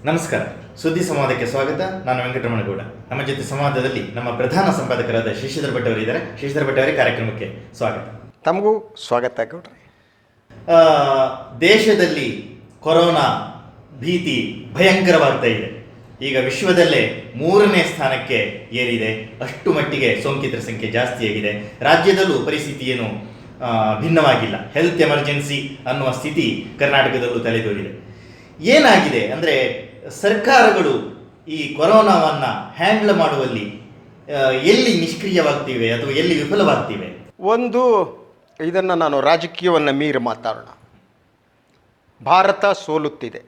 ನಮಸ್ಕಾರ. ಸುದ್ದಿ ಸಂವಾದಕ್ಕೆ ಸ್ವಾಗತ. ನಾನು ವೆಂಕಟರಮಣಗೌಡ. ನಮ್ಮ ಜೊತೆ ಸಂವಾದದಲ್ಲಿ ನಮ್ಮ ಪ್ರಧಾನ ಸಂಪಾದಕರಾದ ಶಶಿಧರ್ ಭಟ್ ಅವರು ಇದ್ದಾರೆ. ಶಶಿಧರ್ ಭಟ್ ಅವರೇ, ಕಾರ್ಯಕ್ರಮಕ್ಕೆ ಸ್ವಾಗತ. ತಮಗೂ ಸ್ವಾಗತ ಗೌಡ್ರಿ. ದೇಶದಲ್ಲಿ ಕೊರೋನಾ ಭೀತಿ ಭಯಂಕರವಾಗ್ತಾ ಇದೆ. ಈಗ ವಿಶ್ವದಲ್ಲೇ 3ನೇ ಸ್ಥಾನಕ್ಕೆ ಏರಿದೆ. ಅಷ್ಟು ಮಟ್ಟಿಗೆ ಸೋಂಕಿತರ ಸಂಖ್ಯೆ ಜಾಸ್ತಿಯಾಗಿದೆ. ರಾಜ್ಯದಲ್ಲೂ ಪರಿಸ್ಥಿತಿ ಏನು ಭಿನ್ನವಾಗಿಲ್ಲ. ಹೆಲ್ತ್ ಎಮರ್ಜೆನ್ಸಿ ಅನ್ನುವ ಸ್ಥಿತಿ ಕರ್ನಾಟಕದಲ್ಲೂ ತಲೆದೋರಿದೆ. ಏನಾಗಿದೆ ಅಂದರೆ, ಸರ್ಕಾರಗಳು ಈ ಕೊರೋನಾವನ್ನು ಹ್ಯಾಂಡಲ್ ಮಾಡುವಲ್ಲಿ ಎಲ್ಲಿ ನಿಷ್ಕ್ರಿಯವಾಗ್ತಿವೆ ಅಥವಾ ಎಲ್ಲಿ ವಿಫಲವಾಗ್ತಿವೆ? ಇದನ್ನು ನಾನು ರಾಜಕೀಯವನ್ನು ಮೀರಿ ಮಾತಾಡೋಣ. ಭಾರತ ಸೋಲುತ್ತಿದೆ.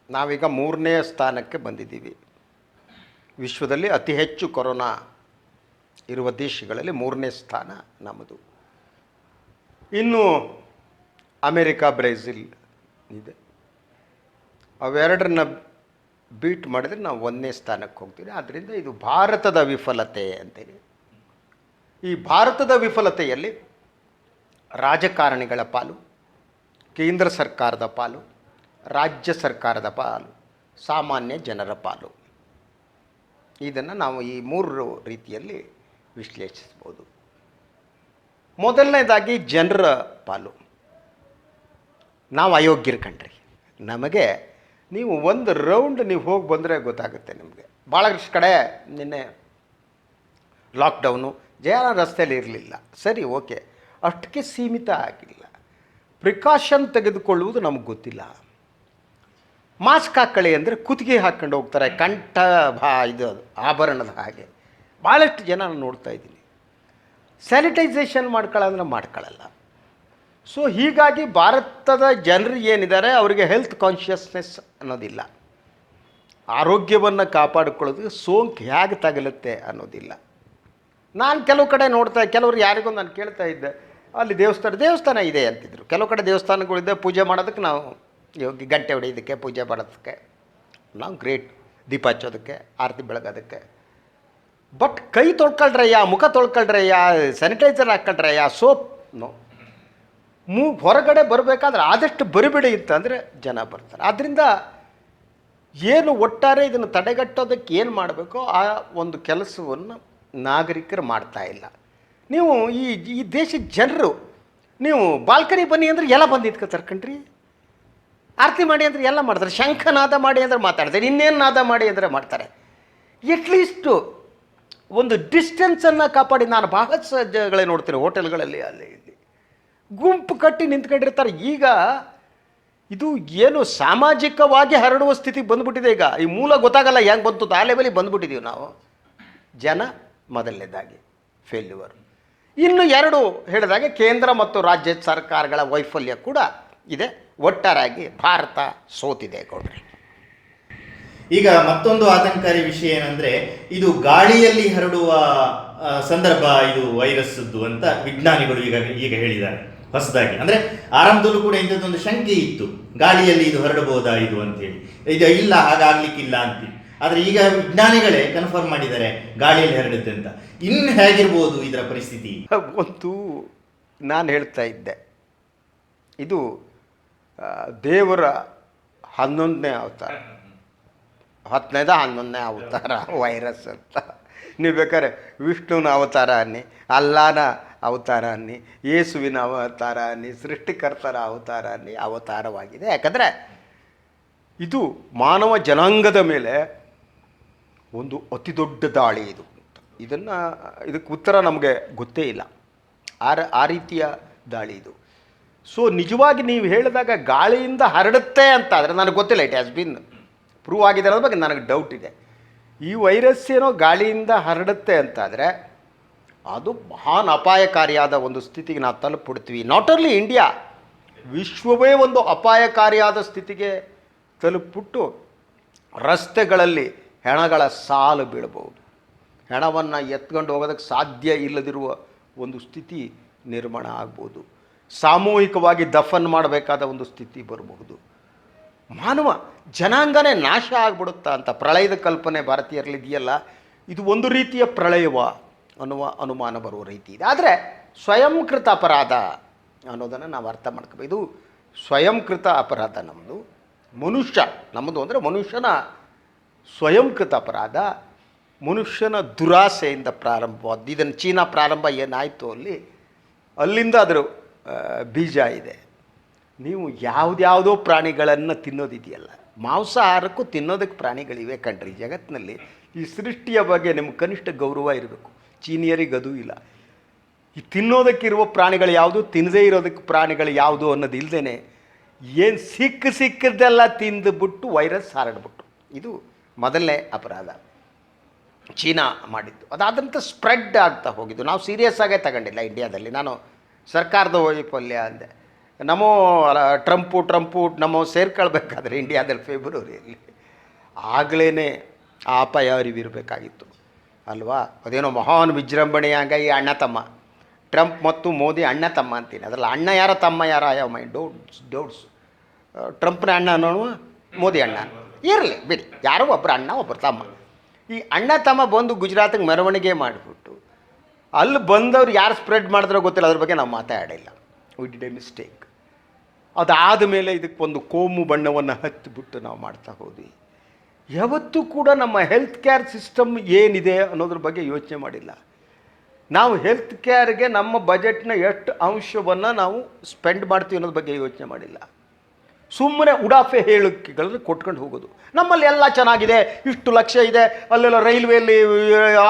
ನಾವೀಗ 3ನೇ ಸ್ಥಾನಕ್ಕೆ ಬಂದಿದ್ದೀವಿ. ವಿಶ್ವದಲ್ಲಿ ಅತಿ ಹೆಚ್ಚು ಕೊರೋನಾ ಇರುವ ದೇಶಗಳಲ್ಲಿ 3ನೇ ಸ್ಥಾನ ನಮ್ಮದು. ಇನ್ನು ಅಮೇರಿಕಾ, ಬ್ರೆಜಿಲ್ ಇದೆ. ಅವೆರಡರನ್ನ ಬೀಟ್ ಮಾಡಿದರೆ ನಾವು 1ನೇ ಸ್ಥಾನಕ್ಕೆ ಹೋಗ್ತೀವಿ. ಆದ್ದರಿಂದ ಇದು ಭಾರತದ ವಿಫಲತೆ ಅಂತೇಳಿ. ಈ ಭಾರತದ ವಿಫಲತೆಯಲ್ಲಿ ರಾಜಕಾರಣಿಗಳ ಪಾಲು, ಕೇಂದ್ರ ಸರ್ಕಾರದ ಪಾಲು, ರಾಜ್ಯ ಸರ್ಕಾರದ ಪಾಲು, ಸಾಮಾನ್ಯ ಜನರ ಪಾಲು. ಇದನ್ನು ನಾವು ಈ 3 ರೀತಿಯಲ್ಲಿ ವಿಶ್ಲೇಷಿಸ್ಬೋದು. ಮೊದಲನೇದಾಗಿ ಜನರ ಪಾಲು. ನಾವು ಅಯೋಗ್ಯರು ಕಣ್ರಿ. ನಮಗೆ ನೀವು ಒಂದು ರೌಂಡ್ ನೀವು ಹೋಗಿ ಬಂದರೆ ಗೊತ್ತಾಗುತ್ತೆ ನಿಮಗೆ. ಭಾಳಷ್ಟು ಕಡೆ ನಿನ್ನೆ ಲಾಕ್ಡೌನು, ಜನ ರಸ್ತೆಯಲ್ಲಿ ಇರಲಿಲ್ಲ. ಸರಿ, ಓಕೆ, ಅಷ್ಟಕ್ಕೆ ಸೀಮಿತ ಆಗಿಲ್ಲ. ಪ್ರಿಕಾಷನ್ ತೆಗೆದುಕೊಳ್ಳುವುದು ನಮಗೆ ಗೊತ್ತಿಲ್ಲ. ಮಾಸ್ಕ್ ಹಾಕ್ಕೊಳ್ಳಿ ಅಂದರೆ ಕುತ್ತಿಗೆ ಹಾಕ್ಕೊಂಡು ಹೋಗ್ತಾರೆ, ಕಂಠ ಇದು ಆಭರಣದ ಹಾಗೆ. ಭಾಳಷ್ಟು ಜನ ನಾನು ನೋಡ್ತಾ ಇದ್ದೀನಿ. ಸ್ಯಾನಿಟೈಸೇಷನ್ ಮಾಡ್ಕೊಳ್ಳೋಂದ್ರೆ ಮಾಡ್ಕೊಳ್ಳಲ್ಲ. ಸೊ ಹೀಗಾಗಿ ಭಾರತದ ಜನರು ಏನಿದ್ದಾರೆ ಅವರಿಗೆ ಹೆಲ್ತ್ ಕಾನ್ಷಿಯಸ್ನೆಸ್ ಅನ್ನೋದಿಲ್ಲ. ಆರೋಗ್ಯವನ್ನು ಕಾಪಾಡಿಕೊಳ್ಳೋದು ಸೋಂಕು ಹೇಗೆ ತಗಲುತ್ತೆ ಅನ್ನೋದಿಲ್ಲ. ನಾನು ಕೆಲವು ಕಡೆ ಕೆಲವರು ಯಾರಿಗೂ ನಾನು ಕೇಳ್ತಾ ಇದ್ದೆ, ಅಲ್ಲಿ ದೇವಸ್ಥಾನ ಇದೆ ಅಂತಿದ್ರು. ಕೆಲವು ಕಡೆ ದೇವಸ್ಥಾನಗಳಿದ್ದೆ, ಪೂಜೆ ಮಾಡೋದಕ್ಕೆ ನಾವು ಹೋಗಿ ಗಂಟೆ ಹೊಡೆಯೋದಕ್ಕೆ, ಪೂಜೆ ಮಾಡೋದಕ್ಕೆ ನಾವು ಗ್ರೇಟ್, ದೀಪ ಹಚ್ಚೋದಕ್ಕೆ, ಆರತಿ ಬೆಳಗೋದಕ್ಕೆ. ಬಟ್ ಕೈ ತೊಳ್ಕೊಳ್ರಯ್ಯ, ಮುಖ ತೊಳ್ಕೊಳ್ರಯ್ಯ, ಸ್ಯಾನಿಟೈಸರ್ ಹಾಕ್ಕೊಳ್ರಯ್ಯ, ಸೋಪ್ ನೋ. ಹೊರಗಡೆ ಬರಬೇಕಾದ್ರೆ ಆದಷ್ಟು ಬರಿಬೇಡಿ ಅಂತಂದರೆ ಜನ ಬರ್ತಾರೆ. ಆದ್ದರಿಂದ ಏನು ಒಟ್ಟಾರೆ ಇದನ್ನು ತಡೆಗಟ್ಟೋದಕ್ಕೆ ಏನು ಮಾಡಬೇಕೋ ಆ ಒಂದು ಕೆಲಸವನ್ನು ನಾಗರಿಕರು ಮಾಡ್ತಾ ಇಲ್ಲ. ನೀವು ಈ ದೇಶದ ಜನರು, ನೀವು ಬಾಲ್ಕನಿ ಬನ್ನಿ ಅಂದರೆ ಎಲ್ಲ ಬಂದು ನಿಂತ್ಕೊತಾರೆ ಕಣ್ರಿ. ಆರತಿ ಮಾಡಿ ಅಂದರೆ ಎಲ್ಲ ಮಾಡ್ತಾರೆ. ಶಂಖನಾದ ಮಾಡಿ ಅಂದರೆ ಮಾತಾಡ್ತಾರೆ. ಇನ್ನೇನು ನಾದ ಮಾಡಿ ಅಂದರೆ ಮಾಡ್ತಾರೆ. ಎಟ್ಲೀಸ್ಟು ಒಂದು ಡಿಸ್ಟೆನ್ಸನ್ನು ಕಾಪಾಡಿ. ನಾನು ಬಹಳ ಸಹಜಗಳೇ ನೋಡ್ತೀನಿ ಹೋಟೆಲ್ಗಳಲ್ಲಿ, ಅಲ್ಲಿ ಇಲ್ಲಿ ಗುಂಪು ಕಟ್ಟಿ ನಿಂತ್ಕೊಂಡಿರ್ತಾರೆ. ಈಗ ಇದು ಏನು ಸಾಮಾಜಿಕವಾಗಿ ಹರಡುವ ಸ್ಥಿತಿಗೆ ಬಂದುಬಿಟ್ಟಿದೆ. ಈಗ ಈ ಮೂಲ ಗೊತ್ತಾಗಲ್ಲ ಹೆಂಗೆ ಬಂತು, ಆ ಲೆವೆಲಿಗೆ ಬಂದುಬಿಟ್ಟಿದ್ದೀವಿ ನಾವು. ಜನ ಮೊದಲನೇದಾಗಿ ಫೇಲ್ಯೂರ್. ಇನ್ನು 2 ಹೇಳಿದಾಗೆ ಕೇಂದ್ರ ಮತ್ತು ರಾಜ್ಯ ಸರ್ಕಾರಗಳ ವೈಫಲ್ಯ ಕೂಡ ಇದೆ. ಒಟ್ಟಾರೆಯಾಗಿ ಭಾರತ ಸೋತಿದೆ ಗೌಡ್ರಿ. ಈಗ ಮತ್ತೊಂದು ಆತಂಕಕಾರಿ ವಿಷಯ ಏನಂದರೆ, ಇದು ಗಾಳಿಯಲ್ಲಿ ಹರಡುವ ಸಂದರ್ಭ ಇದು ವೈರಸ್ಸದ್ದು ಅಂತ ವಿಜ್ಞಾನಿಗಳು ಈಗ ಹೇಳಿದ್ದಾರೆ ಹೊಸದಾಗಿ. ಅಂದರೆ ಆರಂಭದಲ್ಲೂ ಕೂಡ ಇಂಥದ್ದೊಂದು ಶಂಕೆ ಇತ್ತು, ಗಾಳಿಯಲ್ಲಿ ಇದು ಹರಡಬಹುದಾ ಇದು ಅಂತೇಳಿ. ಇದು ಇಲ್ಲ, ಹಾಗಾಗ್ಲಿಕ್ಕಿಲ್ಲ ಅಂತೀವಿ. ಆದರೆ ಈಗ ವಿಜ್ಞಾನಿಗಳೇ ಕನ್ಫರ್ಮ್ ಮಾಡಿದ್ದಾರೆ ಗಾಳಿಯಲ್ಲಿ ಹರಡುತ್ತೆ ಅಂತ. ಇನ್ನು ಹೇಗಿರ್ಬೋದು ಇದರ ಪರಿಸ್ಥಿತಿ? ನಾನು ಹೇಳ್ತಾ ಇದ್ದೆ, ಇದು ದೇವರ 11ನೇ ಅವತಾರ, 10ನೇದ 11ನೇ ಅವತಾರ ವೈರಸ್ ಅಂತ. ನೀವು ಬೇಕಾದ್ರೆ ವಿಷ್ಣುವಿನ ಅವತಾರ ಅನ್ನಿ, ಅಲ್ಲಾನ ಅವತಾರ ಅನ್ನಿ, ಯೇಸುವಿನ ಅವತಾರ ಅನ್ನಿ, ಸೃಷ್ಟಿಕರ್ತರ ಅವತಾರ ಅನ್ನಿ, ಅವತಾರವಾಗಿದೆ. ಯಾಕಂದರೆ ಇದು ಮಾನವ ಜನಾಂಗದ ಮೇಲೆ ಒಂದು ಅತಿ ದೊಡ್ಡ ದಾಳಿ. ಇದಕ್ಕೆ ಉತ್ತರ ನಮಗೆ ಗೊತ್ತೇ ಇಲ್ಲ. ಆ ರೀತಿಯ ದಾಳಿ ಇದು. ಸೊ ನಿಜವಾಗಿ ನೀವು ಹೇಳಿದಾಗ ಗಾಳಿಯಿಂದ ಹರಡುತ್ತೆ ಅಂತ ಆದರೆ ನನಗೆ ಗೊತ್ತಿಲ್ಲ. ಇಟ್ ಹ್ಯಾಸ್ ಬಿನ್ ಪ್ರೂವ್ ಆಗಿದೆ ಅನ್ನೋದ್ರ ಬಗ್ಗೆ ನನಗೆ ಡೌಟ್ ಇದೆ. ಈ ವೈರಸ್ ಏನೋ ಗಾಳಿಯಿಂದ ಹರಡುತ್ತೆ ಅಂತಾದರೆ ಅದು ಮಹಾನ್ ಅಪಾಯಕಾರಿಯಾದ ಒಂದು ಸ್ಥಿತಿಗೆ ನಾವು ತಲುಪಿಬಿಡ್ತೀವಿ. ನಾಟ್ ಓನ್ಲಿ ಇಂಡಿಯಾ, ವಿಶ್ವವೇ ಒಂದು ಅಪಾಯಕಾರಿಯಾದ ಸ್ಥಿತಿಗೆ ತಲುಪಿಬಿಟ್ಟು ರಸ್ತೆಗಳಲ್ಲಿ ಹೆಣಗಳ ಸಾಲು ಬೀಳಬಹುದು. ಹೆಣವನ್ನು ಎತ್ಕೊಂಡು ಹೋಗೋದಕ್ಕೆ ಸಾಧ್ಯ ಇಲ್ಲದಿರುವ ಒಂದು ಸ್ಥಿತಿ ನಿರ್ಮಾಣ ಆಗ್ಬೋದು. ಸಾಮೂಹಿಕವಾಗಿ ದಫನ್ ಮಾಡಬೇಕಾದ ಒಂದು ಸ್ಥಿತಿ ಬರಬಹುದು. ಮಾನವ ಜನಾಂಗನೇ ನಾಶ ಆಗ್ಬಿಡುತ್ತಾ ಅಂತ ಪ್ರಳಯದ ಕಲ್ಪನೆ ಭಾರತೀಯರಲ್ಲಿ ಇದೆಯಲ್ಲ, ಇದು ಒಂದು ರೀತಿಯ ಪ್ರಳಯವ ಅನ್ನುವ ಅನುಮಾನ ಬರುವ ರೀತಿ ಇದೆ. ಆದರೆ ಸ್ವಯಂಕೃತ ಅಪರಾಧ ಅನ್ನೋದನ್ನು ನಾವು ಅರ್ಥ ಮಾಡ್ಕೋಬೇಕು. ಇದು ಸ್ವಯಂಕೃತ ಅಪರಾಧ ನಮ್ಮದು. ಮನುಷ್ಯ ನಮ್ಮದು ಅಂದರೆ ಮನುಷ್ಯನ ಸ್ವಯಂಕೃತ ಅಪರಾಧ, ಮನುಷ್ಯನ ದುರಾಸೆಯಿಂದ ಪ್ರಾರಂಭವಾದ್ದು. ಇದನ್ನು ಚೀನಾ ಪ್ರಾರಂಭ ಏನಾಯಿತು ಅಲ್ಲಿಂದ ಅದರ ಬೀಜ ಇದೆ. ನೀವು ಯಾವುದ್ಯಾವುದೋ ಪ್ರಾಣಿಗಳನ್ನು ತಿನ್ನೋದಿದೆಯಲ್ಲ, ಮಾಂಸಾಹಾರಕ್ಕೂ ತಿನ್ನೋದಕ್ಕೆ ಪ್ರಾಣಿಗಳಿವೆ ಕಣ್ರಿ ಜಗತ್ತಿನಲ್ಲಿ. ಈ ಸೃಷ್ಟಿಯ ಬಗ್ಗೆ ನಿಮ್ಗೆ ಕನಿಷ್ಠ ಗೌರವ ಇರಬೇಕು. ಚೀನಿಯರಿಗೆ ಅದು ಇಲ್ಲ. ಈ ತಿನ್ನೋದಕ್ಕಿರುವ ಪ್ರಾಣಿಗಳು ಯಾವುದು, ತಿನ್ನದೇ ಇರೋದಕ್ಕೆ ಪ್ರಾಣಿಗಳು ಯಾವುದು ಅನ್ನೋದು ಇಲ್ಲದೇ ಏನು ಸಿಕ್ಕದೆಲ್ಲ ತಿಂದುಬಿಟ್ಟು ವೈರಸ್ ಹರಡ್ಬಿಟ್ಟು, ಇದು ಮೊದಲನೇ ಅಪರಾಧ ಚೀನಾ ಮಾಡಿದ್ದು. ಅದಾದಂಥ ಸ್ಪ್ರೆಡ್ ಆಗ್ತಾ ಹೋಗಿದ್ದು. ನಾವು ಸೀರಿಯಸ್ ಆಗೇ ತಗೊಂಡಿಲ್ಲ ಇಂಡಿಯಾದಲ್ಲಿ. ನಾನು ಸರ್ಕಾರದ ವೈಫಲ್ಯ ಅಂದೆ. ಟ್ರಂಪು ನಮ್ಮೋ ಸೇರ್ಕೊಳ್ಬೇಕಾದ್ರೆ ಇಂಡಿಯಾದಲ್ಲಿ ಫೆಬ್ರವರಿಯಲ್ಲಿ ಆಗಲೇ ಆ ಅಪಾಯ ಅರಿವಿರಬೇಕಾಗಿತ್ತು ಅಲ್ವಾ. ಅದೇನೋ ಮಹಾನ್ ವಿಜೃಂಭಣೆಯಾಗ ಈ ಅಣ್ಣ ತಮ್ಮ, ಟ್ರಂಪ್ ಮತ್ತು ಮೋದಿ ಅಣ್ಣ ತಮ್ಮ ಅಂತೀನಿ. ಅದರಲ್ಲಿ ಅಣ್ಣ ಯಾರ ತಮ್ಮ ಯಾರ ಐ ಹ್ಯಾವ್ ಮೈ ಡೌಟ್ಸ್. ಟ್ರಂಪ್ನ ಅಣ್ಣ ಅನ್ನೋನು ಮೋದಿ ಅಣ್ಣ ಇರಲಿ ಬಿಡಿ, ಯಾರೋ ಒಬ್ಬರು ಅಣ್ಣ ಒಬ್ಬರು ತಮ್ಮ. ಈ ಅಣ್ಣ ತಮ್ಮ ಬಂದು ಗುಜರಾತಿಗೆ ಮೆರವಣಿಗೆ ಮಾಡಿಬಿಟ್ಟು ಅಲ್ಲಿ ಬಂದವ್ರು ಯಾರು ಸ್ಪ್ರೆಡ್ ಮಾಡಿದ್ರೋ ಗೊತ್ತಿಲ್ಲ, ಅದ್ರ ಬಗ್ಗೆ ನಾವು ಮಾತಾಡಿಲ್ಲ. We did A mistake. ಅದಾದ ಮೇಲೆ ಇದಕ್ಕೊಂದು ಕೋಮು ಬಣ್ಣವನ್ನು ಹತ್ತಿಬಿಟ್ಟು ನಾವು ಮಾಡ್ತಾ ಹೋದ್ವಿ. ಯಾವತ್ತೂ ಕೂಡ ನಮ್ಮ ಹೆಲ್ತ್ ಕೇರ್ ಸಿಸ್ಟಮ್ ಏನಿದೆ ಅನ್ನೋದ್ರ ಬಗ್ಗೆ ಯೋಚನೆ ಮಾಡಿಲ್ಲ. ನಾವು ಹೆಲ್ತ್ ಕೇರ್ಗೆ ನಮ್ಮ ಬಜೆಟ್ನ ಎಷ್ಟು ಅಂಶವನ್ನು ನಾವು ಸ್ಪೆಂಡ್ ಮಾಡ್ತೀವಿ ಅನ್ನೋದ್ರ ಬಗ್ಗೆ ಯೋಚನೆ ಮಾಡಿಲ್ಲ. ಸುಮ್ಮನೆ ಉಡಾಫೆ ಹೇಳಿಕೆಗಳನ್ನು ಕೊಟ್ಕೊಂಡು ಹೋಗೋದು. ನಮ್ಮಲ್ಲಿ ಎಲ್ಲ ಚೆನ್ನಾಗಿದೆ, ಇಷ್ಟು ಲಕ್ಷ ಇದೆ, ಅಲ್ಲೆಲ್ಲ ರೈಲ್ವೆಯಲ್ಲಿ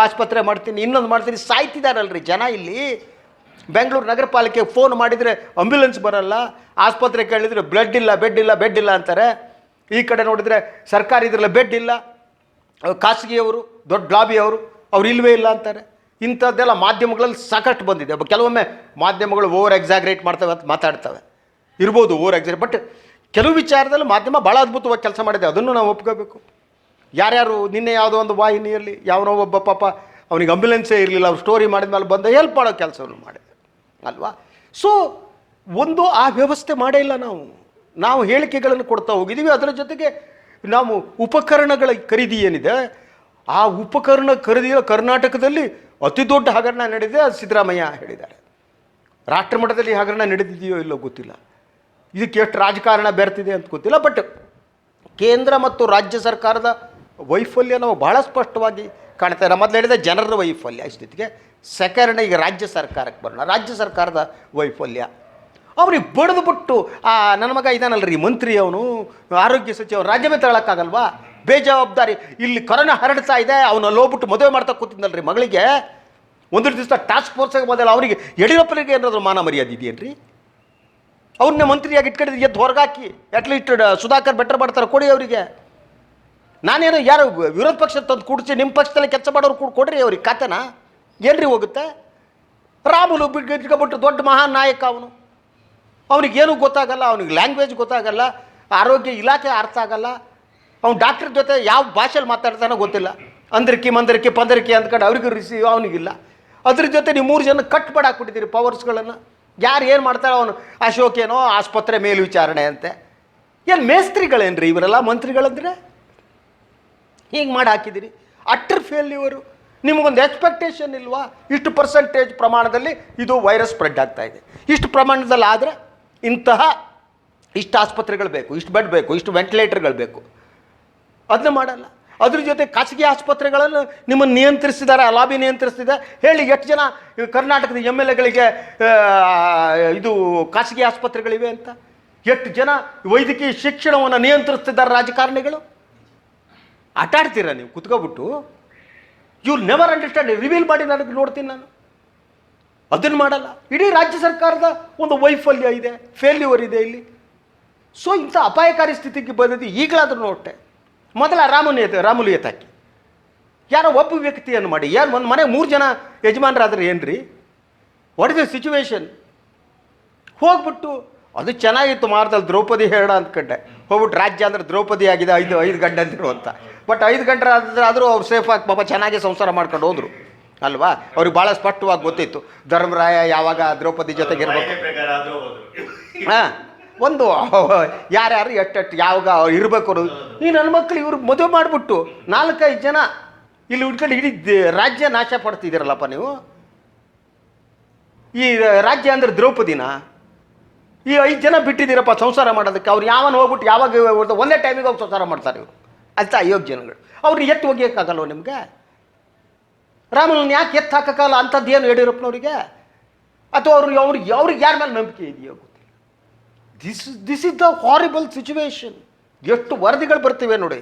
ಆಸ್ಪತ್ರೆ ಮಾಡ್ತೀನಿ, ಇನ್ನೊಂದು ಮಾಡ್ತೀನಿ. ಸಾಯ್ತಿದ್ದಾರಲ್ರಿ ಜನ ಇಲ್ಲಿ. ಬೆಂಗಳೂರು ನಗರ ಪಾಲಿಕೆಗೆ ಫೋನ್ ಮಾಡಿದರೆ ಆಂಬ್ಯುಲೆನ್ಸ್ ಬರಲ್ಲ, ಆಸ್ಪತ್ರೆ ಕೇಳಿದರೆ ಬ್ಲಡ್ ಇಲ್ಲ, ಬೆಡ್ ಇಲ್ಲ ಅಂತಾರೆ. ಈ ಕಡೆ ನೋಡಿದರೆ ಸರ್ಕಾರಿ ಇದರಲ್ಲಿ ಬೆಡ್ ಇಲ್ಲ, ಖಾಸಗಿಯವರು ದೊಡ್ಡ ಲಾಬಿಯವರು ಅವ್ರು ಇಲ್ಲವೇ ಇಲ್ಲ ಅಂತಾರೆ. ಇಂಥದ್ದೆಲ್ಲ ಮಾಧ್ಯಮಗಳಲ್ಲಿ ಸಾಕಷ್ಟು ಬಂದಿದೆ. ಕೆಲವೊಮ್ಮೆ ಮಾಧ್ಯಮಗಳು ಓವರ್ ಎಕ್ಸಾಗ್ರೇಟ್ ಮಾಡ್ತವೆ ಅಂತ ಮಾತಾಡ್ತವೆ, ಇರ್ಬೋದು ಓವರ್ ಎಕ್ಸಾಗ್ರೇಟ್. ಬಟ್ ಕೆಲವು ವಿಚಾರದಲ್ಲಿ ಮಾಧ್ಯಮ ಭಾಳ ಅದ್ಭುತವಾಗಿ ಕೆಲಸ ಮಾಡಿದೆ, ಅದನ್ನು ನಾವು ಒಪ್ಕೋಬೇಕು. ಯಾರ್ಯಾರು ನಿನ್ನೆ ಯಾವುದೋ ಒಂದು ವಾಹಿನಿಯಲ್ಲಿ ಯಾವನೋ ಒಬ್ಬ ಪಾಪ ಅವನಿಗೆ ಆಂಬ್ಯುಲೆನ್ಸೇ ಇರಲಿಲ್ಲ, ಅವ್ರು ಸ್ಟೋರಿ ಮಾಡಿದ ಮೇಲೆ ಬಂದು ಹೆಲ್ಪ್ ಮಾಡೋ ಕೆಲಸವನ್ನು ಮಾಡಿದೆ ಅಲ್ವಾ. ಸೊ ಒಂದು ಆ ವ್ಯವಸ್ಥೆ ಮಾಡೇ ಇಲ್ಲ. ನಾವು ಹೇಳಿಕೆಗಳನ್ನು ಕೊಡ್ತಾ ಹೋಗಿದ್ದೀವಿ. ಅದರ ಜೊತೆಗೆ ನಾವು ಉಪಕರಣಗಳ ಖರೀದಿ ಏನಿದೆ, ಆ ಉಪಕರಣ ಖರೀದಿಯ ಕರ್ನಾಟಕದಲ್ಲಿ ಅತಿ ದೊಡ್ಡ ಹಗರಣ ನಡೆದಿದೆ, ಅದು ಸಿದ್ದರಾಮಯ್ಯ ಹೇಳಿದ್ದಾರೆ. ರಾಷ್ಟ್ರಮಟ್ಟದಲ್ಲಿ ಹಗರಣ ನಡೆದಿದೆಯೋ ಇಲ್ಲೋ ಗೊತ್ತಿಲ್ಲ, ಇದಕ್ಕೆ ಎಷ್ಟು ರಾಜಕಾರಣ ಬೆರ್ತಿದೆ ಅಂತ ಗೊತ್ತಿಲ್ಲ. ಬಟ್ ಕೇಂದ್ರ ಮತ್ತು ರಾಜ್ಯ ಸರ್ಕಾರದ ವೈಫಲ್ಯ ನಾವು ಬಹಳ ಸ್ಪಷ್ಟವಾಗಿ ಕಾಣ್ತಾರೆ. ಮೊದಲು ಹೇಳಿದ ಜನರ ವೈಫಲ್ಯ ಸ್ಥಿತಿಗೆ, ಸೆಕೆಂಡ್ ಈಗ ರಾಜ್ಯ ಸರ್ಕಾರಕ್ಕೆ ಬರೋಣ. ರಾಜ್ಯ ಸರ್ಕಾರದ ವೈಫಲ್ಯ, ಅವ್ರಿಗೆ ಬಡಿದುಬಿಟ್ಟು ನನ್ನ ಮಗ ಇದಾನಲ್ರಿ ಮಂತ್ರಿ, ಅವನು ಆರೋಗ್ಯ ಸಚಿವ, ರಾಜ್ಯವೇ ತಗೊಳಕ್ಕಾಗಲ್ವಾ, ಬೇಜವಾಬ್ದಾರಿ. ಇಲ್ಲಿ ಕೊರೋನಾ ಹರಡ್ತಾ ಇದೆ, ಅವನು ಹೋಗ್ಬಿಟ್ಟು ಮದುವೆ ಮಾಡ್ತಾ ಕೂತಿದ್ನಲ್ರಿ ಮಗಳಿಗೆ. ಒಂದು ದಿವಸ ಟಾಸ್ಕ್ ಫೋರ್ಸಾಗಿ ಮೊದಲು ಅವರಿಗೆ ಯಡಿಯೂರಪ್ಪನಿಗೆ ಏನಾದರೂ ಮಾನ ಮರ್ಯಾದೆ ಇದೆಯೇನ್ರಿ? ಅವ್ರನ್ನೇ ಮಂತ್ರಿಯಾಗಿ ಇಟ್ಕೊಂಡಿದ್ದು ಎದ್ದು ಹೊರಗಾಕಿ ಅಟ್ಲೀಸ್ಟ್ ಸುಧಾಕರ್ ಬೆಟರ್ ಮಾಡ್ತಾರೆ, ಕೊಡಿ ಅವರಿಗೆ. ನಾನೇನು ಯಾರು ವಿರೋಧ ಪಕ್ಷ ತಂದು ಕೂಡಿಸಿ ನಿಮ್ಮ ಪಕ್ಷದಲ್ಲಿ ಕೆಲಸ ಮಾಡೋರು ಕೊಡ್ರಿ ಅವ್ರಿಗೆ ಖಾತೆನ, ಏನ್ರಿ ಹೋಗುತ್ತೆ? ರಾಮುಲು ಬಿಟ್ಕೊಬಿಟ್ಟು ದೊಡ್ಡ ಮಹಾನ್ ನಾಯಕ ಅವನು, ಅವನಿಗೇನು ಗೊತ್ತಾಗಲ್ಲ, ಅವನಿಗೆ ಲ್ಯಾಂಗ್ವೇಜ್ ಗೊತ್ತಾಗಲ್ಲ, ಆರೋಗ್ಯ ಇಲಾಖೆ ಅರ್ಥ ಆಗಲ್ಲ, ಅವ್ನು ಡಾಕ್ಟರ್ ಜೊತೆ ಯಾವ ಭಾಷೆಯಲ್ಲಿ ಮಾತಾಡ್ತಾನೋ ಗೊತ್ತಿಲ್ಲ, ಮಂದರಿಕೆ ಪಂದರಿಕೆ ಅಂದ್ಕೊಂಡು ಅವ್ರಿಗೂ ರಿಸೀವ್ ಅವನಿಗಿಲ್ಲ. ಅದ್ರ ಜೊತೆ ನೀವು 3 ಜನ ಕಟ್ ಮಾಡಾಕ್ಬಿಟ್ಟಿದ್ದೀರಿ ಪವರ್ಸ್ಗಳನ್ನು. ಯಾರು ಏನು ಮಾಡ್ತಾರೆ, ಅವನು ಅಶೋಕೇನೋ ಆಸ್ಪತ್ರೆ ಮೇಲ್ವಿಚಾರಣೆ ಅಂತೆ. ಏನು ಮೇಸ್ತ್ರಿಗಳೇನ್ರಿ ಇವರೆಲ್ಲ ಮಂತ್ರಿಗಳಂದರೆ? ಹೀಗೆ ಮಾಡಿ ಹಾಕಿದ್ದೀರಿ. Utter failure. ನಿಮಗೊಂದು ಎಕ್ಸ್ಪೆಕ್ಟೇಷನ್ ಇಲ್ವಾ? ಇಷ್ಟು ಪರ್ಸೆಂಟೇಜ್ ಪ್ರಮಾಣದಲ್ಲಿ ಇದು ವೈರಸ್ ಸ್ಪ್ರೆಡ್ ಆಗ್ತಾ ಇದೆ, ಇಷ್ಟು ಪ್ರಮಾಣದಲ್ಲಿ ಆದರೆ ಇಷ್ಟು ಆಸ್ಪತ್ರೆಗಳು ಬೇಕು, ಇಷ್ಟು ಬೆಡ್ ಬೇಕು, ಇಷ್ಟು ವೆಂಟಿಲೇಟರ್ಗಳು ಬೇಕು, ಅದನ್ನ ಮಾಡಲ್ಲ. ಅದ್ರ ಜೊತೆ ಖಾಸಗಿ ಆಸ್ಪತ್ರೆಗಳನ್ನು ನಿಮ್ಮನ್ನು ನಿಯಂತ್ರಿಸಿದ್ದಾರೆ, ಲಾಬಿ ನಿಯಂತ್ರಿಸ್ತಿದೆ. ಹೇಳಿ ಎಷ್ಟು ಜನ ಕರ್ನಾಟಕದ MLAಗಳಿಗೆ ಇದು ಖಾಸಗಿ ಆಸ್ಪತ್ರೆಗಳಿವೆ ಅಂತ? ಎಷ್ಟು ಜನ ವೈದ್ಯಕೀಯ ಶಿಕ್ಷಣವನ್ನು ನಿಯಂತ್ರಿಸ್ತಿದ್ದಾರೆ ರಾಜಕಾರಣಿಗಳು? ಆಟಾಡ್ತೀರಾ ನೀವು ಕುತ್ಕೊಬಿಟ್ಟು? You never understand. ರಿವೀಲ್ ಮಾಡಿ ನನಗೆ ನೋಡ್ತೀನಿ ನಾನು. ಅದನ್ನು ಮಾಡಲ್ಲ. ಇಡೀ ರಾಜ್ಯ ಸರ್ಕಾರದ ಒಂದು ವೈಫಲ್ಯ ಇದೆ, ಫೇಲ್ಯೂರ್ ಇದೆ ಇಲ್ಲಿ. ಸೊ ಇಂಥ ಅಪಾಯಕಾರಿ ಸ್ಥಿತಿಗೆ ಬಂದಿದ್ದು ಈಗಲಾದ್ರೂ ನೋಡ್ತೆ. ಮೊದಲ ರಾಮುಲು ಎತ್ತಾಕಿ ಯಾರೋ ಒಬ್ಬ ವ್ಯಕ್ತಿಯನ್ನು ಮಾಡಿ, ಯಾರು ಒಂದು ಮನೆ 3 ಜನ ಯಜಮಾನರಾದ್ರೆ ಏನ್ರಿ? What is the situation? ಹೋಗ್ಬಿಟ್ಟು ಅದು ಚೆನ್ನಾಗಿತ್ತು ಮಾರ್ದಲ್ಲಿ ದ್ರೌಪದಿ ಹೇಳ ಅಂದ್ಕೊಂಡೆ. ಹೋಗ್ಬಿಟ್ಟು ರಾಜ್ಯ ಅಂದರೆ ದ್ರೌಪದಿ ಆಗಿದೆ, 5 ಗಂಟೆ ಅಂತಿರು ಅಂತ. ಬಟ್ 5 ಗಂಟೆ ಆದರೂ ಅವ್ರು ಸೇಫಾಗಿ ಪಾಪ ಚೆನ್ನಾಗಿ ಸಂಸಾರ ಮಾಡ್ಕೊಂಡು ಹೋದರು ಅಲ್ವಾ. ಅವ್ರಿಗೆ ಭಾಳ ಸ್ಪಷ್ಟವಾಗಿ ಗೊತ್ತಿತ್ತು ಧರ್ಮರಾಯ ಯಾವಾಗ ದ್ರೌಪದಿ ಜೊತೆಗೆ ಇರಬೇಕು. ಹಾಂ, ಒಂದು ಯಾರ್ಯಾರು ಎಷ್ಟೆಷ್ಟು ಯಾವಾಗ ಇರಬೇಕು ಅನ್ನೋದು. ಈ ನನ್ನ ಮಕ್ಕಳು ಇವ್ರಿಗೆ ಮದುವೆ ಮಾಡಿಬಿಟ್ಟು 4-5 ಜನ ಇಲ್ಲಿ ಉಟ್ಕೊಂಡು ಇಡೀ ರಾಜ್ಯ ನಾಶ ಪಡ್ತಿದ್ದೀರಲ್ಲಪ್ಪ ನೀವು. ಈ ರಾಜ್ಯ ಅಂದರೆ ದ್ರೌಪದಿನ ಈ 5 ಜನ ಬಿಟ್ಟಿದ್ದೀರಪ್ಪ ಸಂಸಾರ ಮಾಡೋದಕ್ಕೆ. ಅವ್ರು ಯಾವನು ಹೋಗ್ಬಿಟ್ಟು ಯಾವಾಗ ಒಂದೇ ಟೈಮಿಗೆ ಹೋಗಿ ಸಂಸಾರ ಮಾಡ್ತಾರೆ ಇವರು ಅಂತ ಅಯೋಗ್ಯ ಜನಗಳು. ಅವ್ರನ್ನ ಎತ್ತು ಒಗಿಯೋಕ್ಕಾಗಲ್ವ ನಿಮಗೆ? ರಾಮನನ್ನ ಯಾಕೆ ಎತ್ತು ಹಾಕೋಕ್ಕಾಗಲ್ಲ ಅಂಥದ್ದು ಏನು ಯಡಿಯೂರಪ್ಪನವರಿಗೆ? ಅಥವಾ ಅವ್ರಿಗೆ ಯಾರ ಮೇಲೆ ನಂಬಿಕೆ ಇದೆಯೋ ಗೊತ್ತಿಲ್ಲ. This is the horrible situation. ಎಷ್ಟು ವರದಿಗಳು ಬರ್ತಿವೆ ನೋಡಿ,